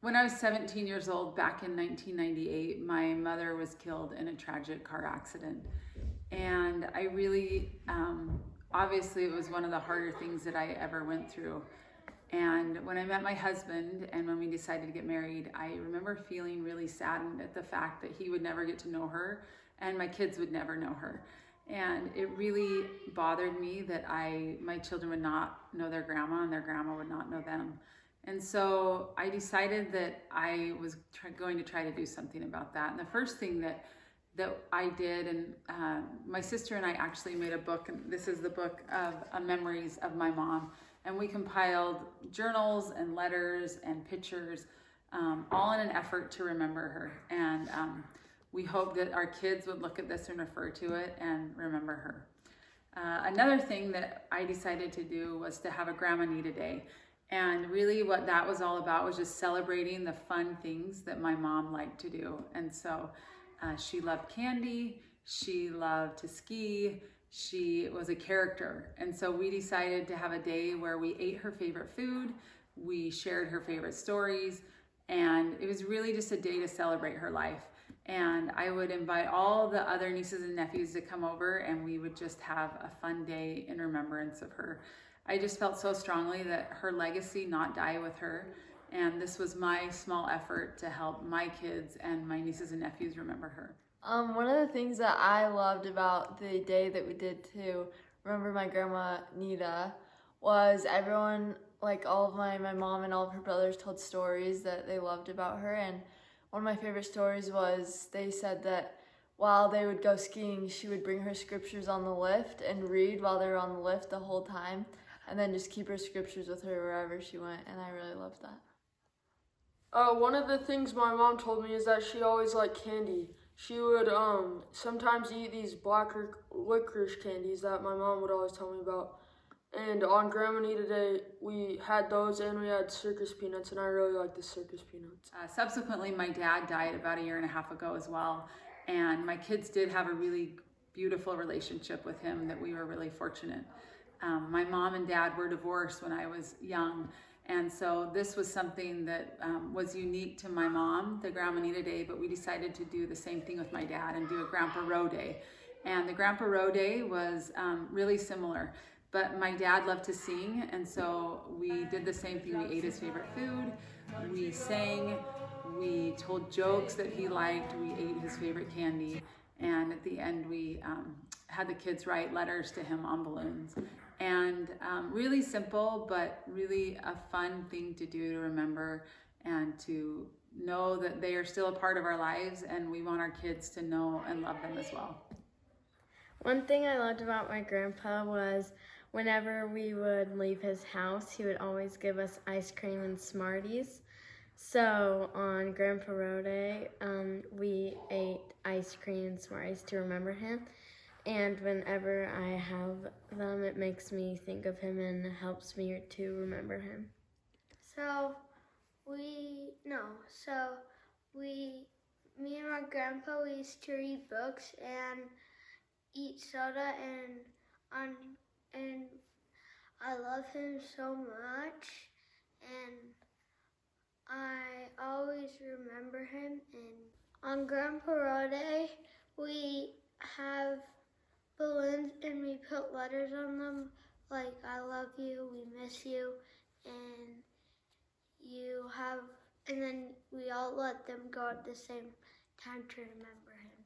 When I was 17 years old, back in 1998, my mother was killed in a tragic car accident. And I really, obviously it was one of the harder things that I ever went through. And when I met my husband and when we decided to get married, I remember feeling really saddened at the fact that he would never get to know her and my kids would never know her. And it really bothered me that my children would not know their grandma and their grandma would not know them. And so I decided that I was going to try to do something about that. And the first thing that I did, and my sister and I actually made a book, and this is the book of memories of my mom. And we compiled journals and letters and pictures, all in an effort to remember her. And we hope that our kids would look at this and refer to it and remember her. Another thing that I decided to do was to have a Grandma Need a Day. And really what that was all about was just celebrating the fun things that my mom liked to do. And so she loved candy, she loved to ski, she was a character. And so we decided to have a day where we ate her favorite food, we shared her favorite stories, and it was really just a day to celebrate her life. And I would invite all the other nieces and nephews to come over and we would just have a fun day in remembrance of her. I just felt so strongly that her legacy not die with her. And this was my small effort to help my kids and my nieces and nephews remember her. One of the things that I loved about the day that we did to remember my grandma Nita was everyone, like all of my mom and all of her brothers told stories that they loved about her. And one of my favorite stories was they said that while they would go skiing, she would bring her scriptures on the lift and read while they were on the lift the whole time, and then just keep her scriptures with her wherever she went, and I really loved that. One of the things my mom told me is that she always liked candy. She would sometimes eat these black licorice candies that my mom would always tell me about. And on Grandma Nita Day, we had those and we had circus peanuts, and I really like the circus peanuts. Subsequently, my dad died about 1.5 years ago as well. And my kids did have a really beautiful relationship with him that we were really fortunate. My mom and dad were divorced when I was young. And so this was something that was unique to my mom, the Grandma Nita Day, but we decided to do the same thing with my dad and do a Grandpa Row Day. And the Grandpa Row Day was really similar. But my dad loved to sing, and so we did the same thing. We ate his favorite food, we sang, we told jokes that he liked, we ate his favorite candy, and at the end we had the kids write letters to him on balloons. And really simple, but really a fun thing to do to remember and to know that they are still a part of our lives, and we want our kids to know and love them as well. One thing I loved about my grandpa was whenever we would leave his house, he would always give us ice cream and Smarties. So on Grandpa Row Day, we ate ice cream and Smarties to remember him. And whenever I have them, it makes me think of him and helps me to remember him. Me and my grandpa, we used to read books and eat soda, and I love him so much, and I always remember him. And on Grandpa Row Day, we have balloons and we put letters on them like I love you, we miss you, and then we all let them go at the same time to remember him.